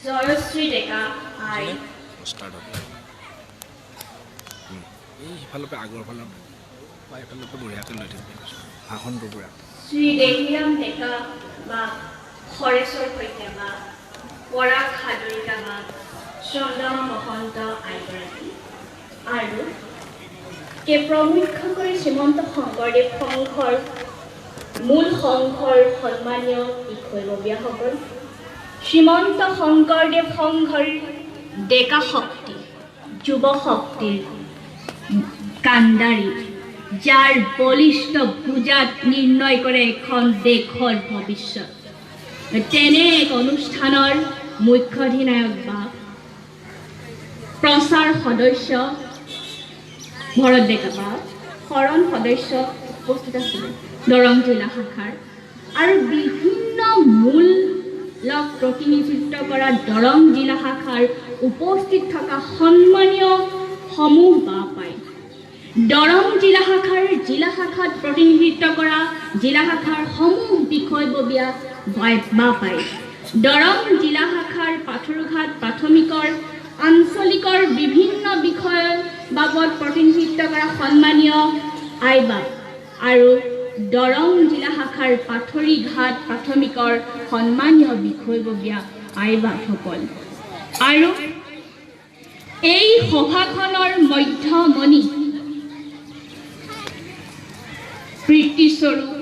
জয়শ্ৰী ডেকা আই সিফালৰ পৰা আগৰ ফালৰ এইফালৰ পৰা বঢ়িয়াকৈ লৈ থাকিব ভাষণটোৰ পৰা শ্ৰী দেহিৰাম ডেকা বা হৰেশ্বৰ শইকীয়া বা পৰাগ হাজৰিকা বা চন্দ্ৰমা মহন্ত আইগৰাকী আৰু প্ৰমুখ্য কৰি শ্ৰীমন্ত শংকৰদেৱ সংঘৰ মূল সংঘৰ সন্মানীয় বিষয়ববীয়াসকল, শ্ৰীমন্ত শংকৰদেৱ সংঘৰ ডেকা শক্তি যুৱ শক্তিৰ কাণ্ডাৰী, যাৰ বলিষ্ঠ ভুজাত নিৰ্ণয় কৰে এখন দেশৰ ভৱিষ্যত, তেনে এক অনুষ্ঠানৰ মুখ্য অধিনায়ক বা প্ৰচাৰ সদস্য ভৰত ডেকা বা শৰণ সদস্য উপস্থিত আছিলে দৰং জিলা শাখাৰ আৰু বিভিন্ন মূলক প্ৰতিনিধিত্ব কৰা দৰং জিলা শাখাৰ উপস্থিত থকা সন্মানীয় সমূহ বা পায়। দৰং জিলা শাখাত প্ৰতিনিধিত্ব কৰা জিলা শাখাৰ সমূহ বিষয়ববীয়া বা পায়। দৰং জিলা শাখাৰ পাথৰুঘাট প্ৰাথমিকৰ আঞ্চলিকৰ বিভিন্ন বিষয়ৰ বাবদ প্ৰতিনিধিত্ব কৰা সন্মানীয় আইবা আৰু দৰং জিলা শাখাৰ পাথৰীঘাট প্ৰাথমিকৰ সন্মানীয় বিষয়ববীয়া আইবাসকল আৰু এই সভাখনৰ মধ্যমণি প্ৰীতিস্বৰূপ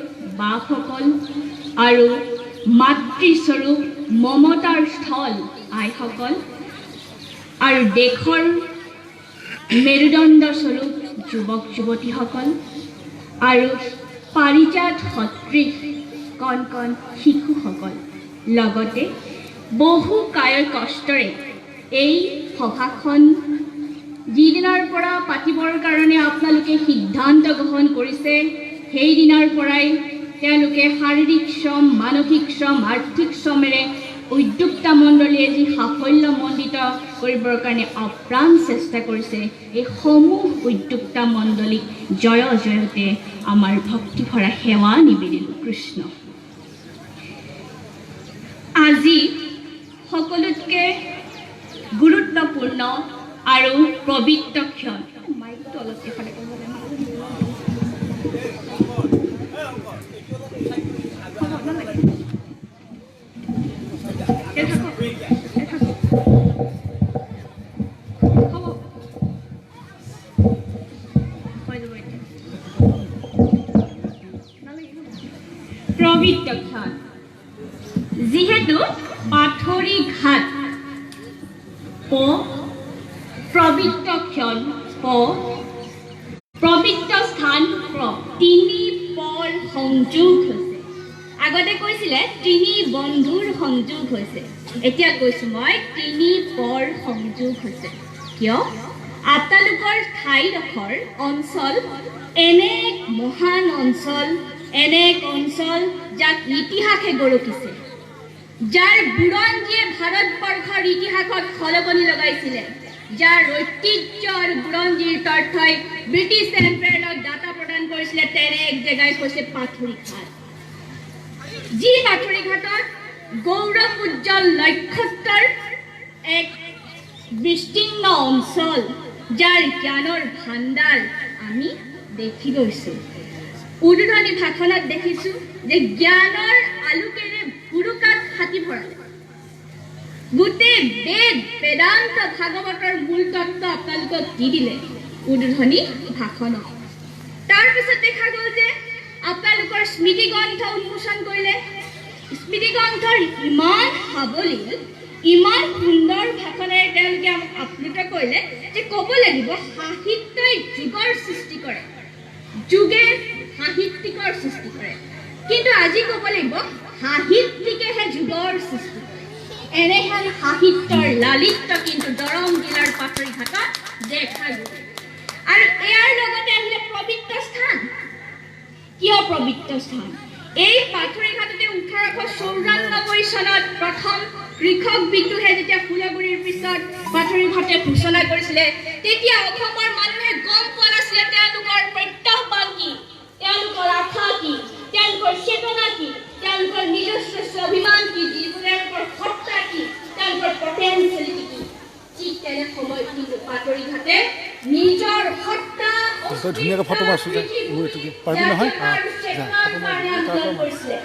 বাসকল আৰু মাতৃস্বৰূপ মমতাৰ স্থল আইসকল আৰু দেশৰ মেৰুদণ্ড স্বৰূপ যুৱক যুৱতীসকল আৰু পাৰিজাত সদৃশ কণ কণ শিশুসকল, লগতে বহু কায় কষ্টৰে এই সভাখন যিদিনাৰ পৰা পাতিবৰ কাৰণে আপোনালোকে সিদ্ধান্ত গ্ৰহণ কৰিছে, সেইদিনাৰ পৰাই তেওঁলোকে শাৰীৰিক শ্ৰম, মানসিক শ্ৰম, আৰ্থিক শ্ৰমেৰে উদ্যোক্তা মণ্ডলীয়ে যি সাফল্যমণ্ডিত কৰিবৰ কাৰণে অপ্ৰাণ চেষ্টা কৰিছে, এই সমূহ উদ্যোক্তা মণ্ডলীক জয় জয়তে আমাৰ ভক্তিভৰা সেৱা নিবেদিলোঁ। কৃষ্ণ। আজি সকলোতকৈ গুৰুত্বপূৰ্ণ আৰু পবিত্ৰ ক্ষণ, মাইকটো অলপ এফালে কৰিব পবিত্ৰ ক্ষণ, যিহেতু পাথৰীঘাট পবিত্ৰ ক্ষণ পবিত্ৰ স্থান তিনি পৰ সংযোগ হৈছে। আগতে কৈছিলে তিনি বন্ধুৰ সংযোগ হৈছে, এতিয়া কৈছোঁ মই তিনি পৰ সংযোগ হৈছে। কিয়? আপোনালোকৰ ঠাইডোখৰ অঞ্চল এনে এক মহান অঞ্চল, এনে এক অঞ্চল যাক ইতিহাসে গৰকিছে, যাৰ বুৰঞ্জীয়ে ভাৰতবৰ্ষৰ ইতিহাসত খলকনি লগাইছিলে, যাৰ ঐতিহ্য আৰু বুৰঞ্জীৰ তথ্যই ব্ৰিটিছ এম্পায়াৰক ডাটা প্ৰদান কৰিছিলে, তেনে এক জেগাই হৈছে পাথৰীঘাট। যি পাথৰীঘাটত গৌৰৱ উজ্জ্বল নক্ষত্ৰৰ এক বিস্তীৰ্ণ অঞ্চল, যাৰ জ্ঞানৰ ভাণ্ডাৰ আমি দেখি গৈছোঁ। উদ্বোধনী ভাষণত দেখিছোঁ যে জ্ঞানৰ আলোকেৰে ভুৰুকাত হাতী ভৰালে, গোটেই বেদান্ত ভাগৱতৰ মূল তত্ত্ব আপোনালোকক দি দিলে উদ্বোধনী ভাষণত। তাৰপিছত দেখা গ'ল যে আপোনালোকৰ স্মৃতিগ্ৰন্থ উন্মোচন কৰিলে। স্মৃতিগ্ৰন্থৰ ইমান সাৱলীল, ইমান সুন্দৰ ভাষণেৰে তেওঁলোকে আমাক আপ্লুত কৰিলে যে ক'ব লাগিব সাহিত্যই যুগৰ সৃষ্টি কৰে, যুগে সাহিত্যিকৰ সৃষ্টি কৰে। কিন্তু আজি ক'ব লাগিব সাহিত্যিকেহে যুগৰ সৃষ্টি কৰে। এনেহেন সাহিত্যৰ লালিত্য কিন্তু দৰং জিলাৰ পাথৰীঘাটত দেখা গ'ল। আৰু ইয়াৰ লগতে আহিলে পবিত্ৰ স্থান। কিয় পবিত্ৰ স্থান? এই পাথৰীঘাটতে 1894 চনত প্ৰথম কৃষক বিদ্ৰোহে যেতিয়া ফুলগুৰিৰ পিছত পাথৰীঘাটে ঘোষণা কৰিছিলে, তেতিয়া অসমৰ মানুহে গম পোৱা নাছিলে তেওঁলোকৰ প্ৰত্যাহ্বান কি, তেওঁলোকৰ আশা কি, তেওঁলোকৰ চেতনা কি, তেওঁলোকৰ নিজস্ব স্বাভিমান কি, জীৱনৰ সত্তা কি, আপোনালোকৰ পটেনচিয়েলিটি কি ঠিক তেনে সময়ত কিন্তু পাতৰিঘাটে নিজৰ সত্তা ধুনীয়াকৈ ফটো মাৰিছোঁ যে মোৰ এইটো পাৰিবি নহয় কৰিছিলে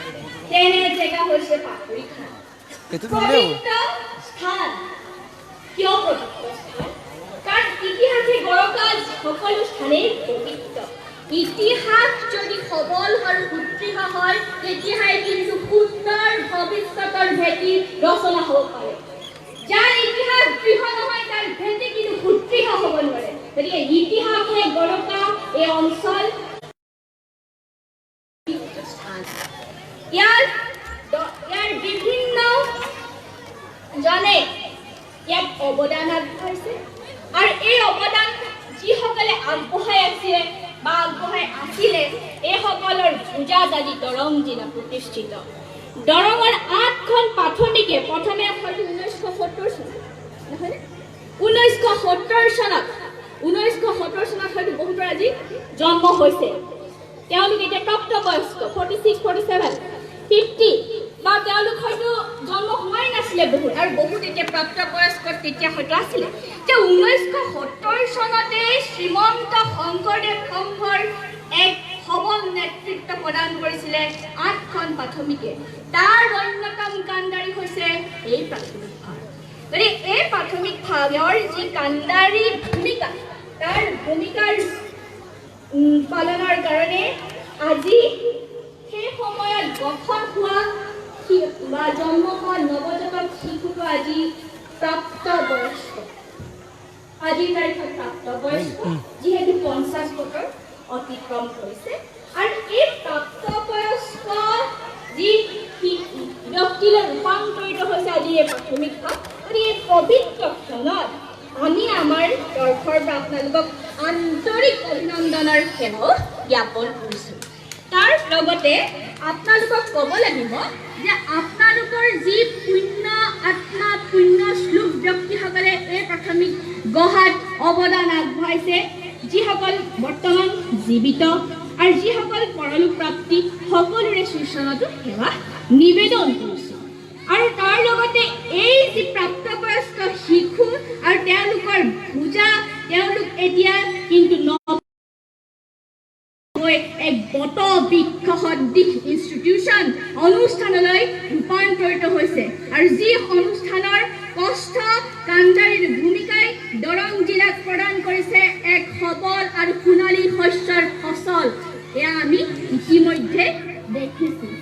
তেনে জেগা হৈছে পাতৰিঘাট এইটো পবিত্ৰ স্থান কিয় পবিত্ৰ স্থান কাৰণ ইতিহাসে গৰকাল সকলো স্থানেই পবিত্ৰ ইতিহাস যদি সবল আৰু সুদৃঢ় হয় তেতিয়াহে কিন্তু সুন্দৰ ভৱিষ্যতৰ ভেটি ৰচনা হ'ব পাৰে যাৰ ইতিহাস দৃঢ় নহয় তাৰ ভেটি কিন্তু সুদৃঢ় হ'ব নোৱাৰে গতিকে ইতিহাসে গৰকা এই অঞ্চল ইয়াৰ বিভিন্ন জনে ইয়াত অৱদান আগবঢ়াইছে আৰু এই অৱদান যিসকলে আগবঢ়াই আছিলে বা আগবঢ়াই আছিলে এইসকলৰ ভোজাত আজি দৰং জিলা প্ৰতিষ্ঠিত দৰঙৰ 8খন প্ৰাথমিকে প্ৰথমে হয়তো 1970 চনত নহয়নে 1970 চনত হয়তো বহুতৰ আজি জন্ম হৈছে তেওঁলোক এতিয়া প্ৰাপ্তবয়স্ক 46 47 50 বা তেওঁলোক হয়তো জন্ম হোৱাই নাছিলে বহুত আৰু বহুত এতিয়া প্ৰাপ্তবয়স্ক তেতিয়া হয়তো আছিলে যে 1970 চনতে শ্ৰীমন্ত শংকৰদেৱ সংঘৰ এক সবল নেতৃত্ব প্ৰদান কৰিছিলে 8খন প্ৰাথমিকে তাৰ অন্যতম কাণ্ডাৰী হৈছে এই প্ৰাথমিক ভাগ গতিকে এই প্ৰাথমিক ভাগৰ যি কাণ্ডাৰী ভূমিকা তাৰ ভূমিকাৰ পালনৰ কাৰণে আজি সেই সময়ত গঠন হোৱা বা জন্ম হোৱা নৱজাতক শিশুটো আজি প্ৰাপ্তবয়স্ক আজিৰ তাৰিখত প্ৰাপ্তবয়স্ক যিহেতু 50 বছৰ অতিক্ৰম কৰিছে আৰু এই প্ৰাপ্তবয়স্ক যি ব্যক্তিলৈ ৰূপান্তৰিত হৈছে আজি এই প্ৰাথমিক ভাগ গতিকে এই পবিত্ৰ ক্ষণত আমি আমাৰ তৰফৰ পৰা আপোনালোকক আন্তৰিক অভিনন্দনৰ সেৱা জ্ঞাপন কৰিছোঁ তাৰ লগতে আপোনালোকক ক'ব লাগিব যে আপোনালোকৰ যি পুণ্য আত্মা পুণ্য শ্লোক ব্যক্তিসকলে এই প্ৰাথমিক গঢ়াত অৱদান আগবঢ়াইছে যিসকল বৰ্তমান জীৱিত আৰু যিসকল পৰলোক প্ৰাপ্তি সকলোৰে শ্ৰীচৰণতো সেৱা নিবেদন কৰিছে আৰু তাৰ লগতে এই যি প্ৰাপ্তবয়স্ক শিশু আৰু তেওঁলোকৰ ভোজা তেওঁলোক এতিয়া কিন্তু এক বট বৃক্ষ সদৃশ ইনষ্টিটিউশ্যন অনুষ্ঠানলৈ ৰূপান্তৰিত হৈছে আৰু যি অনুষ্ঠানৰ কষ্ট কাণ্ডাৰীৰ ভূমিকাই দৰং জিলাক প্ৰদান কৰিছে এক সবল আৰু সোণালী শস্যৰ ফচল এয়া আমি ইতিমধ্যে দেখিছোঁ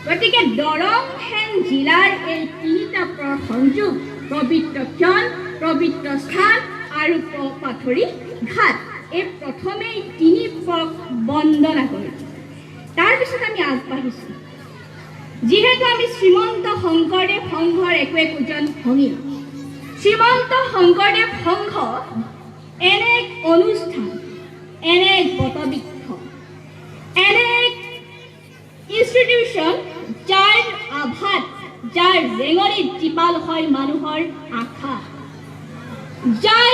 গতিকে দৰং হেন জিলাৰ এই তিনিটা সংযোগ পবিত্ৰ ক্ষণ পবিত্ৰ স্থান আৰু পাথৰী ঘাট এই প্ৰথমেই তিনি বন্দনা কৰিছোঁ তাৰপিছত আমি আগবাঢ়িছোঁ যিহেতু আমি শ্ৰীমন্ত শংকৰদেৱ সংঘৰ একোজন ভঙী শ্ৰীমন্ত শংকৰদেৱ সংঘ এনে এক অনুষ্ঠান এনে এক বটবৃক্ষ এনে এক ইনষ্টিটিউশ্যন যাৰ আভাত যাৰ ৰেঙনিত জীপাল হয় মানুহৰ আশা যাৰ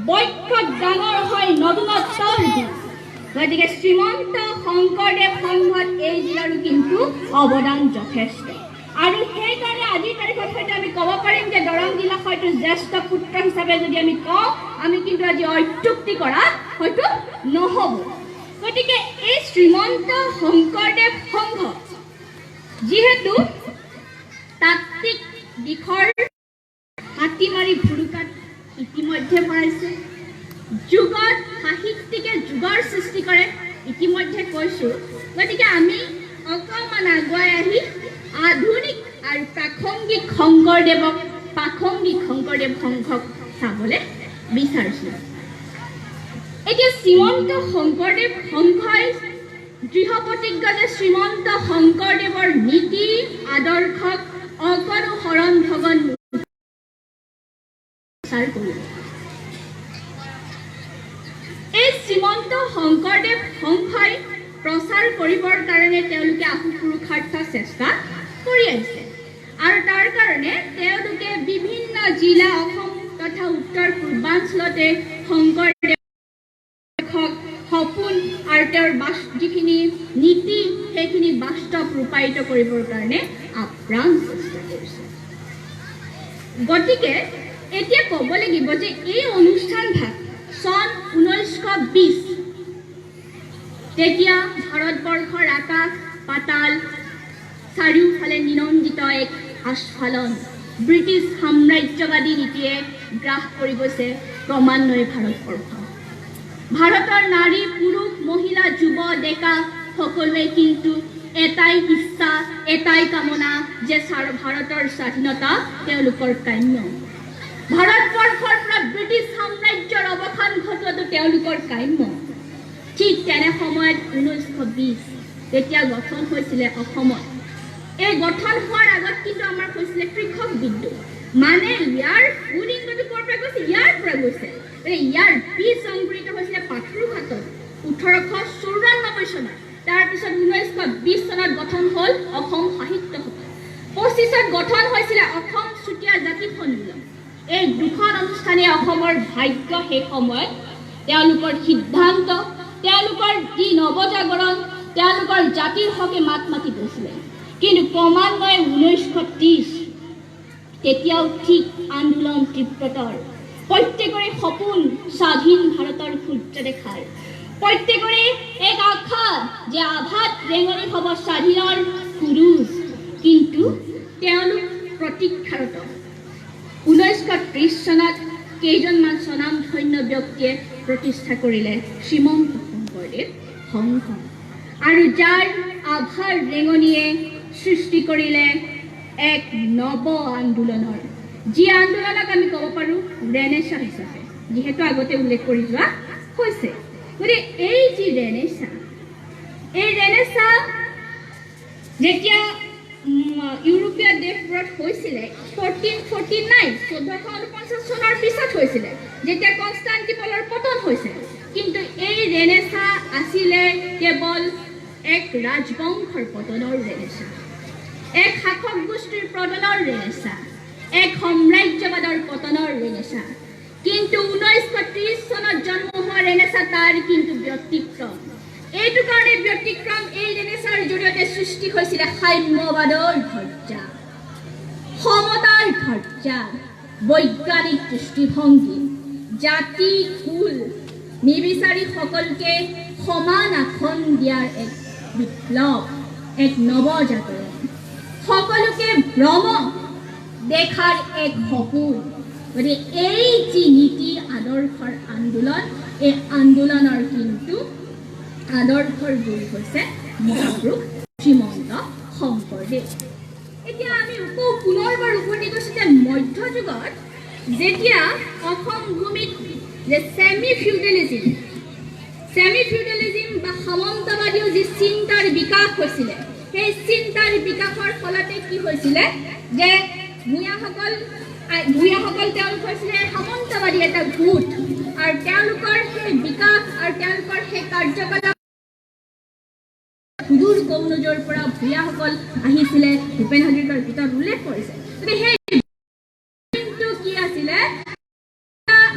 বক্ষত ডাঙৰ হয় নতুনত্বৰ গতিকে শ্ৰীমন্ত শংকৰদেৱ সংঘত এই জিলাৰো কিন্তু অৱদান যথেষ্ট আৰু সেইকাৰণে আজিৰ তাৰিখত হয়তো আমি ক'ব পাৰিম যে দৰং জিলা হয়তো জ্যেষ্ঠ পুত্ৰ হিচাপে যদি আমি কওঁ আমি কিন্তু আজি অত্যুক্তি কৰা হয়তো নহ'ব গতিকে এই শ্ৰীমন্ত শংকৰদেৱ সংঘ যিহেতু তাত্ত্বিক দিশৰ হাতী মাৰি ভুৰুকাত ইতিমধ্যে ভৰাইছে যুগত সাহিত্যিকে যুগৰ সৃষ্টি কৰে ইতিমধ্যে কৈছোঁ গতিকে আমি অকণমান আগুৱাই আহি আধুনিক আৰু প্ৰাসংগিক শংকৰদেৱক প্ৰাসংগিক শংকৰদেৱ সংঘক চাবলৈ বিচাৰিছোঁ এতিয়া শ্ৰীমন্ত শংকৰদেৱ সংঘই দৃঢ় প্ৰতিজ্ঞ যে শ্ৰীমন্ত শংকৰদেৱৰ নীতি আদৰ্শক অকনুসৰণ ভগন এই শ্ৰীমন্ত শংকৰদেৱ সংঘই প্ৰচাৰ কৰিবৰ কাৰণে তেওঁলোকে আহুপুৰুষাৰ্থ চেষ্টা কৰি আহিছে আৰু তাৰ কাৰণে তেওঁলোকে বিভিন্ন জিলা অসম তথা উত্তৰ পূৰ্বাঞ্চলতে শংকৰদেৱ সপোন আৰু তেওঁৰ যিখিনি নীতি সেইখিনি বাস্তৱ ৰূপায়িত কৰিবৰ কাৰণে আপ্ৰাণ চেষ্টা কৰিছে গতিকে এতিয়া ক'ব লাগিব যে এই অনুষ্ঠানভাগ চন 1920 তেতিয়া ভাৰতবৰ্ষৰ আকাশ পাতাল চাৰিওফালে নিনন্দিত এক আস্ফালন ব্ৰিটিছ সাম্ৰাজ্যবাদী নীতিয়ে গ্ৰাস কৰি গৈছে ক্ৰমান্বয়ে ভাৰতবৰ্ষ ভাৰতৰ নাৰী পুৰুষ মহিলা যুৱ ডেকা সকলোৱে কিন্তু এটাই ইচ্ছা এটাই কামনা যে ভাৰতৰ স্বাধীনতা তেওঁলোকৰ কাম্য ভাৰতবৰ্ষৰ পৰা ব্ৰিটিছ সাম্ৰাজ্যৰ অৱসান ঘটোৱাটো তেওঁলোকৰ কাম্য ঠিক তেনে সময়ত 1920 তেতিয়া গঠন হৈছিলে অসমত এই গঠন হোৱাৰ আগত কিন্তু আমাৰ হৈছিলে কৃষক বিদ্ৰোহ মানে ইয়াৰ উদিংগটো ক'ৰ পৰা গৈছে ইয়াৰ পৰা গৈছে ইয়াৰ বীজ সংকৰিত হৈছিলে পাথৰুঘাটত 1894 চনত তাৰপিছত 1920 চনত গঠন হ'ল অসম সাহিত্য সভা 25ত গঠন হৈছিলে অসম চুতীয়া জাতি সন্মিলন এই দুখন অনুষ্ঠানে অসমৰ ভাগ্য সেই সময়ত তেওঁলোকৰ সিদ্ধান্ত তেওঁলোকৰ যি নৱজাগৰণ তেওঁলোকৰ জাতিৰ হকে মাত মাতি গৈছিলে কিন্তু ক্ৰমান্বয়ে 1930 তেতিয়াও ঠিক আন্দোলন তীব্ৰতৰ প্ৰত্যেকৰে সপোন স্বাধীন ভাৰতৰ সূৰ্য দেখাৰ প্ৰত্যেকৰে এক আশা যে আভাত ৰেঙনি হ'ব স্বাধীনৰ সুৰুজ কিন্তু তেওঁলোক প্ৰতীক্ষাৰত 1930 চনত কেইজনমান স্বনামধন্য ব্যক্তিয়ে প্ৰতিষ্ঠা কৰিলে শ্ৰীমন্ত শংকৰদেৱ সংঘ আৰু যাৰ আভাৰ ৰেঙনিয়ে সৃষ্টি কৰিলে এক নৱ আন্দোলনৰ যি আন্দোলনক আমি ক'ব পাৰোঁ ৰেনেছা হিচাপে যিহেতু আগতে উল্লেখ কৰি যোৱা হৈছে গতিকে এই যি ৰেনেছা এই ৰেনেছা যেতিয়া ইউৰোপীয় দেশবোৰত হৈছিলে 1449 চনৰ পিছত হৈছিলে যেতিয়া কনষ্টাণ্টিনোপলৰ পতন হৈছে কিন্তু এই ৰেনেছা আছিলে কেৱল এক ৰাজবংশৰ পতনৰ ৰেনেছা এক শাসক গোষ্ঠীৰ পতনৰ ৰেনেছা এক সাম্ৰাজ্যবাদৰ পতনৰ ৰেনেছা কিন্তু 1930 চনত জন্ম হোৱা ৰেনেছা তাৰ কিন্তু ব্যতিক্ৰম এইটো কাৰণে ব্যতিক্ৰম এই ৰেনেছাৰ জৰিয়তে সৃষ্টি হৈছিলে সাম্যবাদৰ ধ্বজা সমতাৰ ধ্বজা বৈজ্ঞানিক দৃষ্টিভংগী জাতি কুল নিবিচাৰি সকলোকে সমান আসন দিয়াৰ এক বিপ্লৱ এক নৱজাগৰণ সকলোকে ব্ৰহ্ম দেখাৰ এক সপোন গতিকে এই যি নীতি আদৰ্শৰ আন্দোলন এই আন্দোলনৰ কিন্তু আদৰ্শৰ গুৰি হৈছে মহাপুৰুষ শ্ৰীমন্ত শংকৰদেৱ এতিয়া আমি পুনৰবাৰ উভতি গৈছোঁ যে মধ্যযুগত যেতিয়া অসম ভূমিত যে ছেমি ফিউডালিজিম বা সামন্তবাদীয় যি চিন্তাৰ বিকাশ হৈছিলে সেই চিন্তাৰ বিকাশৰ ফলতে কি হৈছিলে যে ভূঞাসকল তেওঁলোক হৈছিলে সামন্তবাদী এটা গোট আৰু তেওঁলোকৰ সেই বিকাশ আৰু তেওঁলোকৰ সেই কাৰ্যকলাপ সুদূৰ কৌনজৰ পৰা ভূঞাসকল আহিছিলে ভূপেন হাজৰিকাৰ ভিতৰত উল্লেখ কৰিছে গতিকে সেই কি আছিলে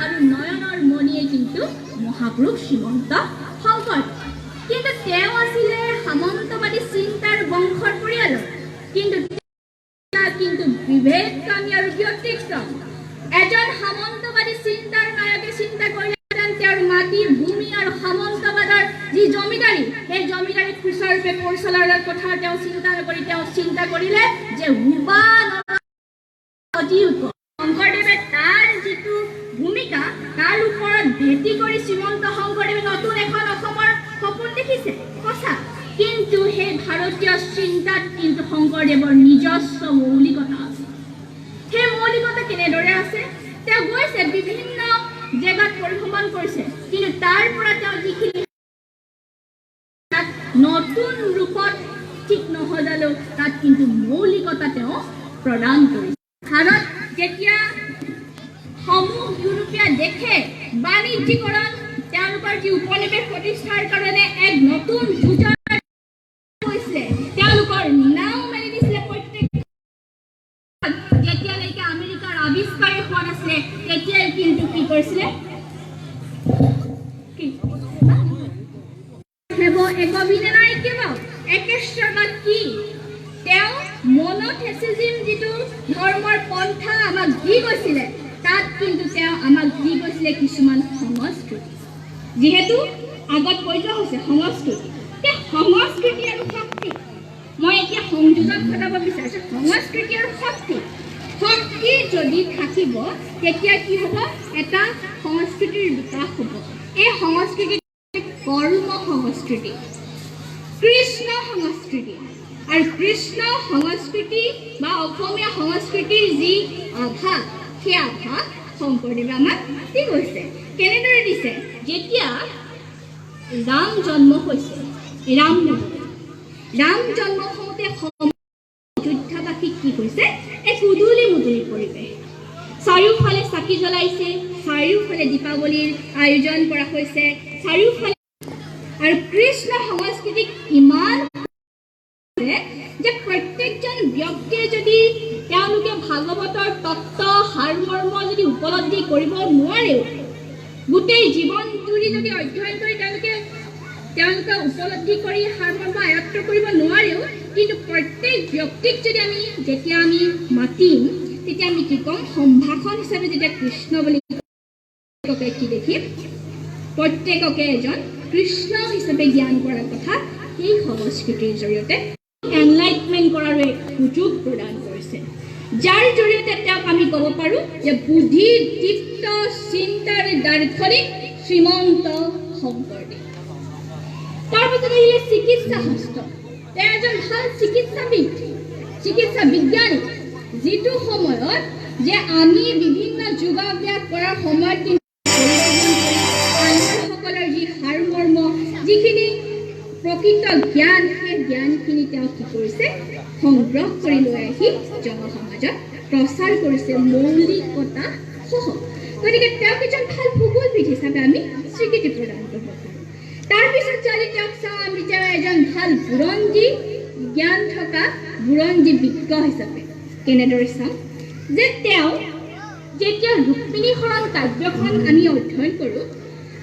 আৰু নয়নৰ মণিয়ে কিন্তু মহাপুৰুষ শ্ৰীমন্ত শংকৰদেৱ কিন্তু তেওঁ আছিলে সামন্তবাদী চিন্তাৰ বংশৰ পৰিয়ালৰ কিন্তু বিভেদকামী আৰু ব্যতিক্ৰম এজন সামন্তবাদী চিন্তাৰ নায়কে চিন্তা কৰিলেহেঁতেন তেওঁৰ মাটি ভূমি আৰু সামন্তবাদৰ যি জমিদাৰী সেই জমিদাৰীত সুচাৰুৰূপে পৰিচালনাৰ কথা তেওঁ চিন্তা নকৰি তেওঁ চিন্তা কৰিলে যে শংকৰদেৱে তাৰ যিটো ভূমিকা তাৰ ওপৰত ভেটি কৰি শ্ৰীমন্ত শংকৰদেৱে নতুন এখন অসমৰ সপোন দেখিছে সঁচা কিন্তু সেই ভাৰতীয় চিন্তাত কিন্তু শংকৰদেৱৰ নিজস্ব মৌলিকতা আছে সেই মৌলিকতা কেনেদৰে আছে তেওঁ গৈছে বিভিন্ন জেগাত পৰিভ্ৰমণ কৰিছে কিন্তু তাৰ পৰা তেওঁ যিখিনি নতুন ৰূপত ঠিক নহ'লেও তাত কিন্তু মৌলিকতা তেওঁ প্ৰদান কৰিছে ভাৰত যেতিয়া সমূহ ইউৰোপীয় দেশে বাণিজ্যিকৰণ তেওঁলোকৰ যি উপনিৱেশ প্ৰতিষ্ঠাৰ কাৰণে এক নতুন যোজনা কৰিছিলে তেওঁলোকৰ নাও মেলি দিছিলে প্ৰত্যেক যেতিয়ালৈকে আমেৰিকাৰ আৱিষ্কাৰেই হোৱা নাছিলে তেতিয়াই কিন্তু কি কৰিছিলে তেওঁ মনোথেচিজম যিটো ধৰ্মৰ পন্থা আমাক যি কৈছিলে তাত কিন্তু তেওঁ আমাক যি কৈছিলে কিছুমান সংস্কৃতি যেহেতু আগত কৈ যোৱা হৈছে সংস্কৃতি সেই সংস্কৃতি আৰু শক্তি মই এতিয়া সংযোজন ঘটাব বিচাৰিছোঁ সংস্কৃতি আৰু শক্তি শক্তি যদি থাকিব তেতিয়া কি হ'ব এটা সংস্কৃতিৰ বিকাশ হ'ব এই সংস্কৃতি কৰ্ম সংস্কৃতি কৃষ্ণ সংস্কৃতি আৰু কৃষ্ণ সংস্কৃতি বা অসমীয়া সংস্কৃতিৰ যি আভাস সেই আভাস শংকৰদেৱে আমাক দি গৈছে কেনেদৰে দিছে যেতিয়া ৰাম জন্ম হৈছে ৰাম জন্ম হওঁতে অযোধ্যাবাসী কি হৈছে এক উদুলি মুদুলি পৰিৱেশ চাৰিওফালে চাকি জ্বলাইছে চাৰিওফালে দীপাৱলীৰ আয়োজন কৰা হৈছে চাৰিওফালে আৰু কৃষ্ণ সংস্কৃতিক ইমান যে প্ৰত্যেকজন ব্যক্তিয়ে যদি তেওঁলোকে ভাগৱতৰ তত্ত্ব সাৰমৰ্ম যদি উপলব্ধি কৰিব নোৱাৰেও গোটেই জীৱন জুৰি যদি অধ্যয়ন কৰি তেওঁলোকে উপলব্ধি কৰি সাৰমৰ্ম আয়ত্ত কৰিব নোৱাৰেও কিন্তু প্ৰত্যেক ব্যক্তিক যদি যেতিয়া আমি মাতিম তেতিয়া আমি কি ক'ম সম্ভাষণ হিচাপে যেতিয়া কৃষ্ণ বুলি কি দেখিম প্ৰত্যেককে এজন কৃষ্ণ হিচাপে জ্ঞান কৰাৰ কথা এই সংস্কৃতিৰ জৰিয়তে এনলাইটমেণ্ট কৰাৰ এক সুযোগ প্ৰদান কৰিছে যাৰ জৰিয়তে তেওঁক আমি ক'ব পাৰোঁ যে বুদ্ধি দীপ্ত চিন্তাৰ দাৰ্শনিক শ্ৰীমন্ত শংকৰদেৱ তাৰপিছত আহিলে চিকিৎসা শাস্ত্ৰ তেওঁ এজন ভাল চিকিৎসা বিজ্ঞানী যিটো সময়ত যে আমি বিভিন্ন যোগাভ্যাস কৰাৰ সময়ত সকলৰ যি সাৰমৰ্ম যিখিনি প্ৰকৃত জ্ঞান সেই জ্ঞানখিনি তেওঁ কি কৰিছে সংগ্ৰহ কৰি লৈ আহি জনসমাজত প্ৰচাৰ কৰিছে মৌলিকতা সহ গতিকে তেওঁক এজন ভাল ভূগোলবিদ হিচাপে আমি স্বীকৃতি প্ৰদান কৰিব পাৰোঁ তাৰপিছত যদি তেওঁক চাওঁ আমি তেওঁ এজন ভাল বুৰঞ্জী জ্ঞান থকা বুৰঞ্জী বিজ্ঞ হিচাপে কেনেদৰে চাওঁ যে তেওঁ যেতিয়া ৰুক্মিণী হৰণ কাব্যখন আমি অধ্যয়ন কৰোঁ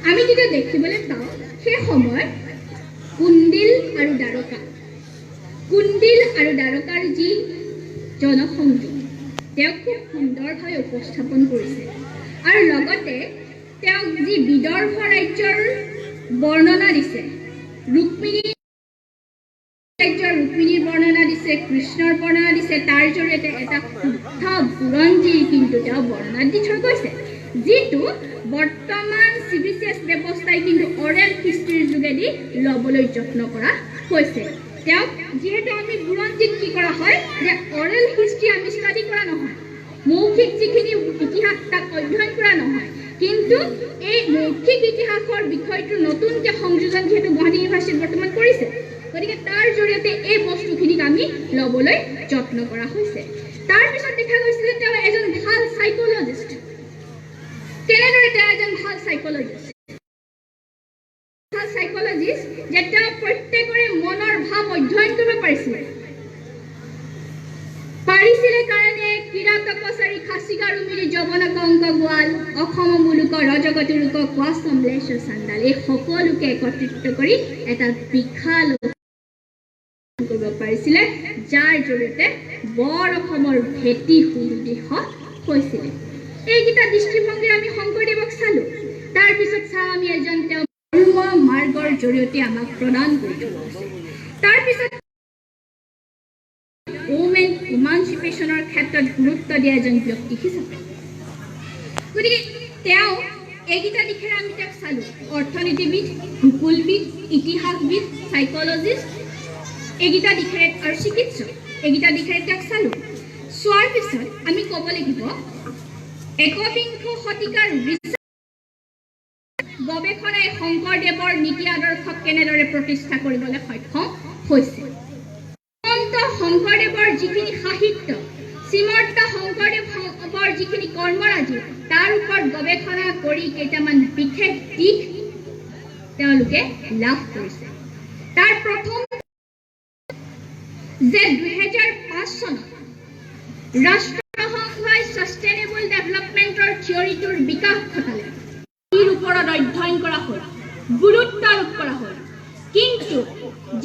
আমি যেতিয়া দেখিবলৈ পাওঁ সেই সময়ত কুণ্ডিল আৰু দ্বাৰকাৰ যি জনসংযোগ তেওঁ খুব সুন্দৰভাৱে উপস্থাপন কৰিছে আৰু লগতে তেওঁ যি বিদৰ্ভ ৰাজ্যৰ বৰ্ণনা দিছে ৰুক্মিণীৰ বৰ্ণনা দিছে কৃষ্ণৰ বৰ্ণনা দিছে তাৰ জৰিয়তে এটা শুদ্ধ বুৰঞ্জী কিন্তু তেওঁ বৰ্ণনা দি থৈ গৈছে যিটো বৰ্তমান CBCS ব্যৱস্থাই কিন্তু অৰেল হিষ্ট্ৰীৰ যোগেদি ল'বলৈ যত্ন কৰা হৈছে তেওঁক যিহেতু আমি বুৰঞ্জীত কি কৰা হয় যে অৰেল হিষ্ট্ৰী আমি ষ্টাডি কৰা নহয় মৌখিক যিখিনি ইতিহাস তাক অধ্যয়ন কৰা নহয় কিন্তু এই মৌখিক ইতিহাসৰ বিষয়টো নতুনকৈ সংযোজন যিহেতু গুৱাহাটী ইউনিভাৰ্চিটিত বৰ্তমান কৰিছে গতিকে তাৰ জৰিয়তে এই বস্তুখিনিক আমি ল'বলৈ যত্ন কৰা হৈছে তাৰপিছত দেখা গৈছে যে তেওঁ এজন ভাল সাইকোলজিষ্ট কেনেদৰে তেওঁ এজন ভাল সাইকোলজিষ্ট যে তেওঁ প্ৰত্যেকৰে মনৰ ভাৱ অধ্যয়ন কৰিব পাৰিছিলে কাৰণে কিৰাত কছাৰী খাচিগাৰু মিলি যৱনক অংক গোৱাল অসম মূলক ৰজগতুলোক কোৱা সমলেশ চান্দাল এই সকলোকে একত্ৰিত কৰি এটা বিশাল কৰিব পাৰিছিলে যাৰ জৰিয়তে বৰ অসমৰ ভেটি সুদৃঢ় হৈছিলে এইকেইটা দৃষ্টিভংগীৰে আমি শংকৰদেৱক চালোঁ তাৰপিছত চাওঁ আমি এজন তেওঁ ধৰ্ম মাৰ্গৰ জৰিয়তে আমাক প্ৰদান কৰি থৈ গৈছে তাৰপিছত ওমেন ইমানচিপেশ্যনৰ ক্ষেত্ৰত গুৰুত্ব দিয়া এজন ব্যক্তি হিচাপে গতিকে তেওঁ এইকেইটা দিশেৰে আমি তেওঁক চালোঁ অৰ্থনীতিবিদ ভূগোলবিদ ইতিহাসবিদ সাইকলজিষ্ট এইকেইটা দিশেৰে আৰু চিকিৎসক এইকেইটা দিশেৰে তেওঁক চালোঁ চোৱাৰ পিছত আমি ক'ব লাগিব একবিংশ শতিকাৰ গৱেষণাই শংকৰদেৱৰ নীতি আদৰ্শক কেনেদৰে প্ৰতিষ্ঠা কৰিবলৈ সক্ষম হৈছে শংকৰদেৱৰ যিখিনি সাহিত্য শ্ৰীমন্ত শংকৰদেৱৰ যিখিনি কৰ্মৰাজি তাৰ ওপৰত গৱেষণা কৰি কেইটামান বিশেষ দিশ তেওঁলোকে লাভ কৰিছে তাৰ প্ৰথম যে 2005 চনত ৰাষ্ট্ৰসংঘই সাষ্টেইনেবল ডেভেলপমেণ্টৰ থিয়ৰিটোৰ বিকাশ ঘটালে ইয়াৰ ওপৰত অধ্যয়ন কৰা হ'ল গুৰুত্ব আৰোপ কৰা হ'ল কিন্তু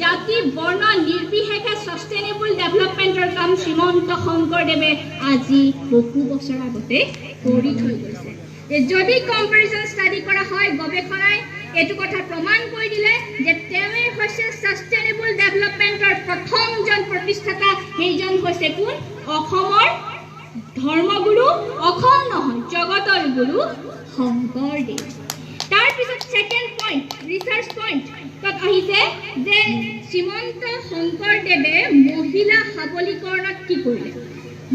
জাতি বৰ্ণ নিৰ্বিশেষে সাষ্টেইনেবল ডেভেলপমেণ্টৰ কাম শ্ৰীমন্ত শংকৰদেৱে আজি বহু বছৰ আগতে কৰি থৈ গৈছে। যদি কম্পেৰিজন ষ্টাডি কৰা হয়, গৱেষণাই এইটো কথা প্ৰমাণ কৰি দিলে যে তেওঁৱেই হৈছে সাষ্টেইনেবল ডেভেলপমেণ্টৰ প্ৰথমজন প্ৰতিষ্ঠাতা। সেইজন হৈছে কোন? অসমৰ ধৰ্মগুৰু, অসম নহয় জগতৰ গুৰু শংকৰদেৱ। তাৰপিছত ছেকেণ্ড পইণ্ট, ৰিচাৰ্চ পইণ্ট তাত আহিছে যে শ্ৰীমন্ত শংকৰদেৱে মহিলা সবলীকৰণত কি কৰিলে।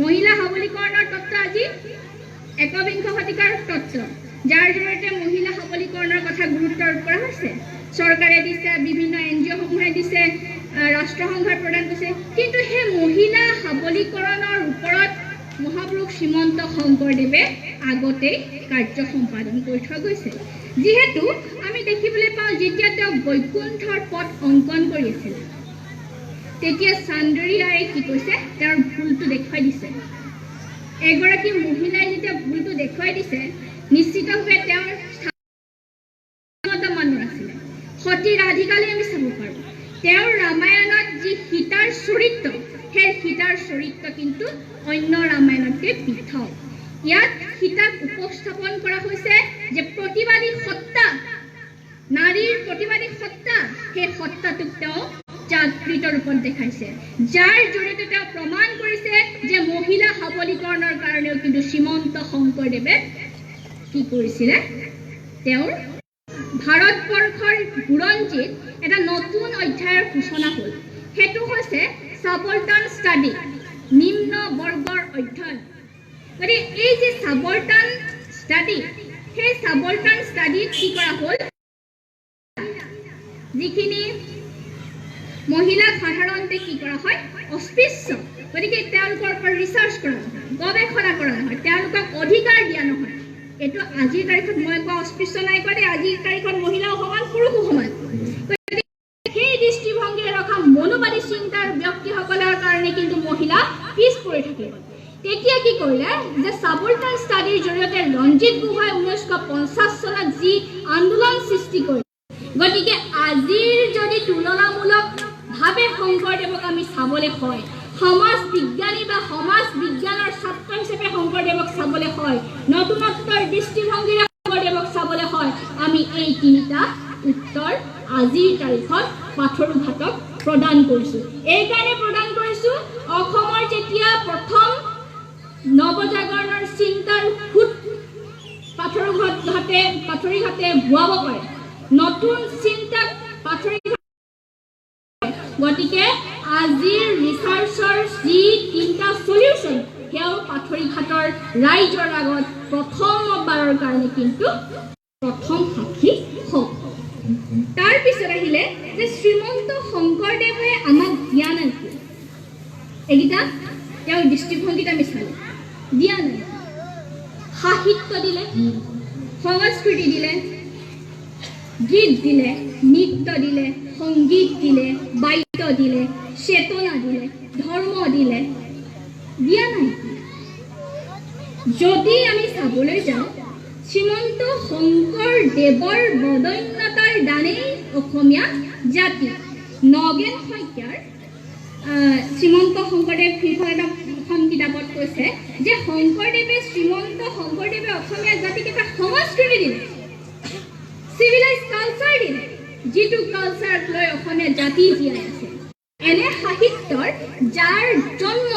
মহিলা সবলীকৰণৰ তত্ত্ব আজি একবিংশ শতিকাৰ তত্ত্ব, যাৰ জৰিয়তে মহিলা সবলীকৰণৰ কথা গুৰুত্ব আৰোপ কৰা হৈছে। চৰকাৰে দিছে, বিভিন্ন NGO সমূহে দিছে, ৰাষ্ট্ৰসংঘই প্ৰদান কৰিছে। কিন্তু সেই মহিলা সবলীকৰণৰ ওপৰত মহাপুৰুষ শ্ৰীমন্ত শংকৰদেৱে আগতেই কাৰ্য সম্পাদন কৰি থৈ গৈছে। যিহেতু আমি দেখিবলৈ পাওঁ যেতিয়া তেওঁ বৈকুণ্ঠৰ পথ অংকন কৰি আছিল, তেতিয়া চান্দৰিয়াই কি কৈছে, তেওঁৰ ভুলটো দেখুৱাই দিছে। এগৰাকী মহিলাই যেতিয়া ভুলটো দেখুৱাই দিছে, নিশ্চিতভাৱে তেওঁৰ মানুহ আছিলে। সতী ৰাধিকালৈ আমি চাব পাৰোঁ। তেওঁৰ ৰামায়ণত যি সীতাৰ চৰিত্ৰ, সেই সীতাৰ চৰিত্ৰ কিন্তু অন্য ৰামায়ণতকৈ পৃথক। ইয়াত সীতাক উপস্থাপন কৰা হৈছে যে প্ৰতিবাদী সত্তা, নাৰীৰ প্ৰতিবাদী সত্তা, সেই সত্তাটোক তেওঁ জাগৃত ৰূপত দেখাইছে, যাৰ জৰিয়তে তেওঁ প্ৰমাণ কৰিছে যে মহিলা সবলীকৰণৰ কাৰণেও কিন্তু শ্ৰীমন্ত শংকৰদেৱে কি কৰিছিলে, তেওঁৰ ভাৰতবৰ্ষৰ বুৰঞ্জীত এটা নতুন অধ্যায়ৰ সূচনা হ'ল। সেইটো হৈছে সাবলটান ষ্টাডি, নিম্ন বৰ্গৰ অধ্যয়ন। গতিকে এই যে সাবলটান ষ্টাডি, সেই সাবলটান ষ্টাডিত কি কৰা হ'ল, যিখিনি মহিলাক সাধাৰণতে কি কৰা হয়, অস্পৃশ্য। গতিকে তেওঁলোকৰ ওপৰত ৰিচাৰ্চ কৰা নহয়, গৱেষণা কৰা নহয়, তেওঁলোকক অধিকাৰ দিয়া নহয়। এইটো আজিৰ তাৰিখত মই কোৱা অস্পৃশ্য নাই কোৱা দেই, আজিৰ তাৰিখত মহিলাও সমান, পুৰুষো সমান। সেই দৃষ্টিভংগীৰে ৰখা মনোবাদী চিন্তাৰ ব্যক্তিসকলৰ কাৰণে কিন্তু মহিলা পিছ পৰি থাকিব। তেতিয়া কি কৰিলে যে সাবলটান ষ্টাডিৰ জৰিয়তে ৰঞ্জিত গোহাঁই 1950 চনত যি আন্দোলন সৃষ্টি কৰিলে, গতিকে আজিৰ যদি তুলনামূলকভাৱে শংকৰদেৱক আমি চাবলৈ হয়, সমাজ বিজ্ঞানী বা সমাজ বিজ্ঞানৰ ছাত্ৰ হিচাপে শংকৰদেৱক চাবলৈ হয়, নতুনত্বৰ দৃষ্টিভংগীৰে শংকৰদেৱক চাবলৈ হয়, আমি এই তিনিটা উত্তৰ আজিৰ তাৰিখত পাথৰুঘাটক প্ৰদান কৰিছোঁ। এইকাৰণে প্ৰদান কৰিছোঁ, অসমৰ যেতিয়া প্ৰথম নৱজাগৰণৰ চিন্তাৰ সুত পাথৰুঘাটে ভুৱাব পাৰে, নতুন চিন্তাক পাথৰুঘাট। গতিকে আজিৰ ৰিচাৰ্চৰ যি তিনিটা সলিউশ্যন, সেয়াও পাথৰুঘাটৰ ৰাইজৰ আগত প্ৰথমবাৰৰ কাৰণে কিন্তু প্ৰথম সাক্ষী হওক। তাৰপিছত আহিলে যে শ্ৰীমন্ত শংকৰদেৱে আমাক জ্ঞান আছে, এইকেইটা তেওঁৰ দৃষ্টিভংগীত আমি চালোঁ। জ্ঞান সাহিত্য দিলে, সংস্কৃতি দিলে, গীত দিলে, নৃত্য দিলে, সংগীত দিলে, বাদ্য দিলে, চেতনা দিলে, ধৰ্ম দিলে, দিয়া নাই। যদি আমি চাবলৈ যাওঁ, শ্ৰীমন্ত শংকৰদেৱৰ বদন্যতাৰ দানেই অসমীয়া জাতি। নগেন শইকীয়াৰ শ্ৰীমন্ত শংকৰদেৱ শীৰ্ষক এখন কিতাপত কৈছে যে শ্ৰীমন্ত শংকৰদেৱে অসমীয়া জাতিক এটা সংস্কৃতি দিলে, চিভিলাইজ কালচাৰ দিলে, যিটো কালচাৰক লৈ অসমীয়া জাতি জীয়াই আছে। এনে সাহিত্যৰ যাৰ জন্ম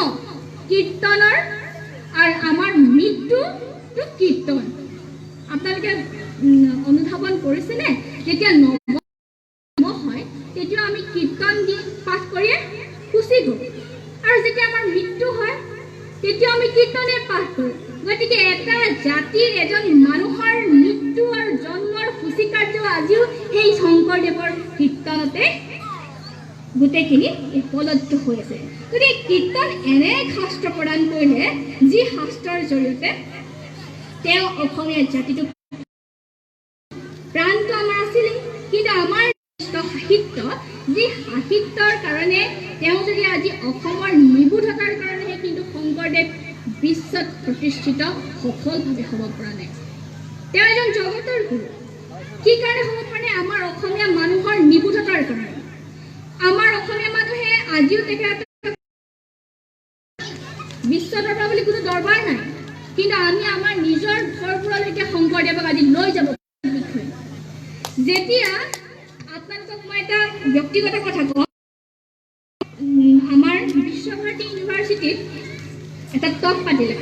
কীৰ্তনৰ আৰু আমাৰ মৃত্যুটো কীৰ্তন। আপোনালোকে অনুধাৱন কৰিছেনে? যেতিয়া নৱ হয় তেতিয়া আমি কীৰ্তন দি পাঠ কৰিয়ে গুচি গ'ল, আৰু যেতিয়া আমাৰ মৃত্যু হয় তেতিয়া আমি কীৰ্তনে পাঠ কৰোঁ। গতিকে এটা জাতিৰ, এজন মানুহৰ মৃত্যু আৰু জন্মৰ সূচীকাৰ্য আজিও সেই শংকৰদেৱৰ কীৰ্তনতে গোটেইখিনি উপলব্ধ হৈ আছে। গতিকে কীৰ্তন এনে শাস্ত্ৰ প্ৰদান কৰিলে, যি শাস্ত্ৰৰ জৰিয়তে তেওঁ অসমীয়া জাতিটোক প্ৰাণটো আমাৰ আছিলে, কিন্তু আমাৰ সাহিত্য, যি সাহিত্যৰ কাৰণে তেওঁ যদি আজি অসমৰ নিৰ্বোধতাৰ কাৰণেহে কিন্তু শংকৰদেৱ বিশ্বত প্ৰতিষ্ঠিত সফলভাৱে হ'ব পৰা নাই। তেওঁ এজন জগতৰ গুৰু, কি কাৰণে হ'ব মানে আমাৰ অসমীয়া মানুহৰ নিপুণতাৰ কাৰণে আমাৰ অসমীয়া মানুহে আজিও তেখেত বিশ্ব দৰবাৰ বুলি কোনো দৰবাৰ নাই কিন্তু আমি আমাৰ নিজৰ ঘৰবোৰলৈকে শংকৰদেৱক আজি লৈ যাব যেতিয়া আপোনালোকক মই এটা ব্যক্তিগত কথা কওঁ আমাৰ বিশ্বভাৰতী ইউনিভাৰ্চিটিত এটা টক পাতিলে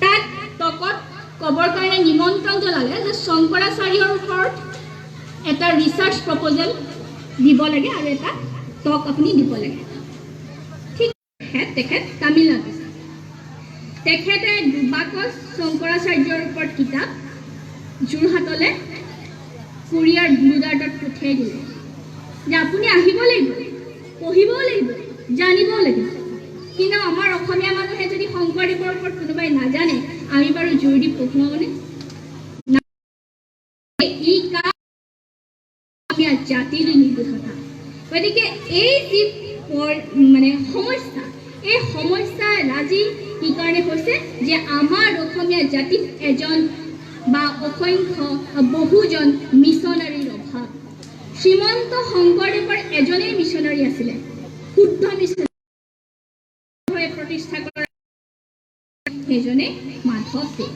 তাত টকত ক'বৰ কাৰণে নিমন্ত্ৰণ জনালে যে শংকৰাচাৰ্যৰ ওপৰত এটা ৰিচাৰ্চ প্ৰপ'জেল দিব লাগে আৰু এটা টক আপুনি দিব লাগে ঠিক তেখেত তামিলনাডু তেখেতে দুবাকচ শংকৰাচাৰ্যৰ ওপৰত কিতাপ যোৰহাটলৈ কুৰিয়াৰ ব্লুডাৰ্টত পঠিয়াই দিলে যে আপুনি আহিব লাগিব পঢ়িবও লাগিব জানিবও লাগিব কিন্তু আমাৰ অসমীয়া মানুহে যদি শংকৰদেৱৰ ওপৰত কোনোবাই নাজানে আমি বাৰু জোৰ দি পঢ়ুৱাবনে ই কাম অসমীয়া জাতিৰ নিৰ্দোষতা গতিকে এই যি মানে সমস্যা এই সমস্যা আজি কি কাৰণে হৈছে যে আমাৰ অসমীয়া জাতিত এজন বা অসংখ্য বহুজন মিছনাৰীৰ অভাৱ শ্ৰীমন্ত শংকৰদেৱৰ এজনেই মিছনাৰী আছিলে শুদ্ধ মিছনাৰী প্ৰতিষ্ঠা কৰা সেইজনে মাধৱদেৱ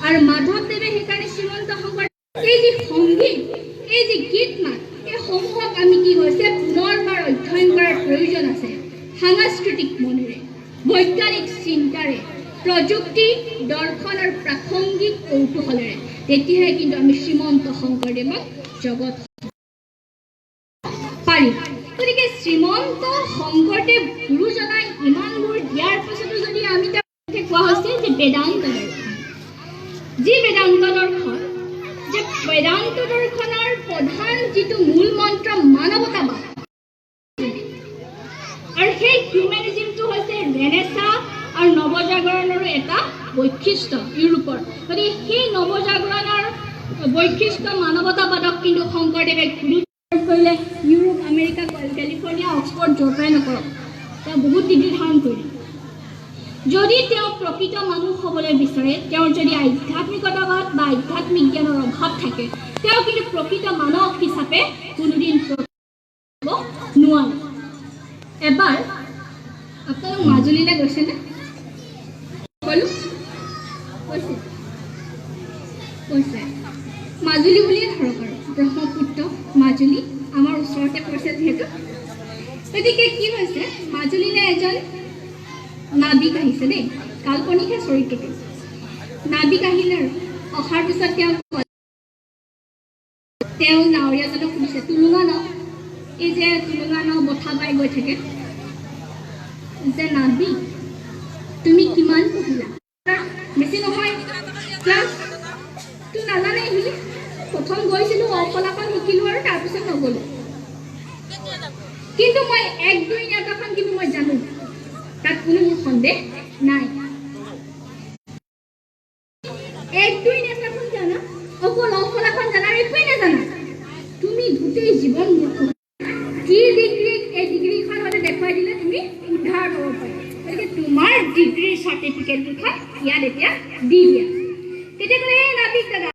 আৰু মাধৱদেৱে সেইকাৰণে শ্ৰীমন্ত শংকৰদেৱ এই যি সংগীত এই যি গীত মাত এই সমূহক আমি কি হৈছে পুনৰবাৰ অধ্যয়ন কৰাৰ প্ৰয়োজন আছে সাংস্কৃতিক মনেৰে বৈজ্ঞানিক চিন্তাৰে প্ৰযুক্তি দৰ্শন আৰু প্ৰাসংগিক কৌতূহলেৰে তেতিয়াহে কিন্তু আমি শ্ৰীমন্ত শংকৰদেৱক জগত পাৰিম গতিকে শ্ৰীমন্ত শংকৰদেৱ গুৰুজনাই ইমানবোৰ দিয়াৰ পাছতো যদি আমি কোৱা হৈছে যে বেদান্ত দৰ্শন যি বেদান্ত দৰ্শন যে বেদান্ত দৰ্শনৰ প্ৰধান যিটো মূল মন্ত্ৰ মানৱতাবাদ আৰু সেই হিউমেনিজিমটো হৈছে ৰেনেছা আৰু নৱজাগৰণৰো এটা বৈশিষ্ট্য ইউৰোপৰ গতিকে সেই নৱজাগৰণৰ বৈশিষ্ট্য মানৱতাবাদক কিন্তু শংকৰদেৱে গুৰুত্ব কৰিলে ইউৰোপ আমেৰিকা কেলিফৰ্ণিয়া অক্সফৰ্ড য'ৰ পৰাই নকৰক তেওঁ বহুত ডিগ্ৰী ধাৰণ কৰিলে যদি তেওঁ প্ৰকৃত মানুহ হ'বলৈ বিচাৰে তেওঁৰ যদি আধ্যাত্মিকতাবাদ বা আধ্যাত্মিক জ্ঞানৰ অভাৱ থাকে তেওঁ কিন্তু প্ৰকৃত মানৱ হিচাপে কোনোদিন নোৱাৰে এবাৰ আপোনালোক মাজুলীলৈ গৈছেনে ক'লো কৈছে মাজুলী বুলিয়ে ধৰক আৰু ব্ৰহ্মপুত্ৰ মাজুলী আমাৰ ওচৰতে পৰিছে যিহেতু গতিকে কি হৈছে মাজুলীলৈ এজন নাবিক আহিছে দেই কাল্পনিকহে চৰিত্ৰটো নাবিক আহিলে আৰু অহাৰ পিছত তেওঁ নাৱৰীয়াজনক সুধিছে টুলুঙা নাও এই যে টুলুঙা নাও বঠা বাই গৈ থাকে যে নাবিক তুমি কিমান পঢ়িলা বেছি নহয় ক্লাছ তো নাজানে বুলি প্ৰথম গৈছিলোঁ অফলাখন শিকিলোঁ আৰু তাৰপিছত নগ'লোঁ কিন্তু মই 1 2 নেতাখন কিন্তু মই জানো তাত কোনো সন্দেহ নাই 1 2 নেতাখন জানা অকল অফলাখন জানা একোৱেই নাজানা তুমি গোটেই জীৱন মূৰ্খ কি ডিগ্ৰী এই ডিগ্ৰীখন হ'লে দেখুৱাই দিলে তুমি উদ্ধাৰ হ'ব পাৰিবা গতিকে তোমাৰ ডিগ্ৰীৰ চাৰ্টিফিকেটখন ইয়াত এতিয়া দি দিয়া তেতিয়া ক'লে এই নাবিক দাদা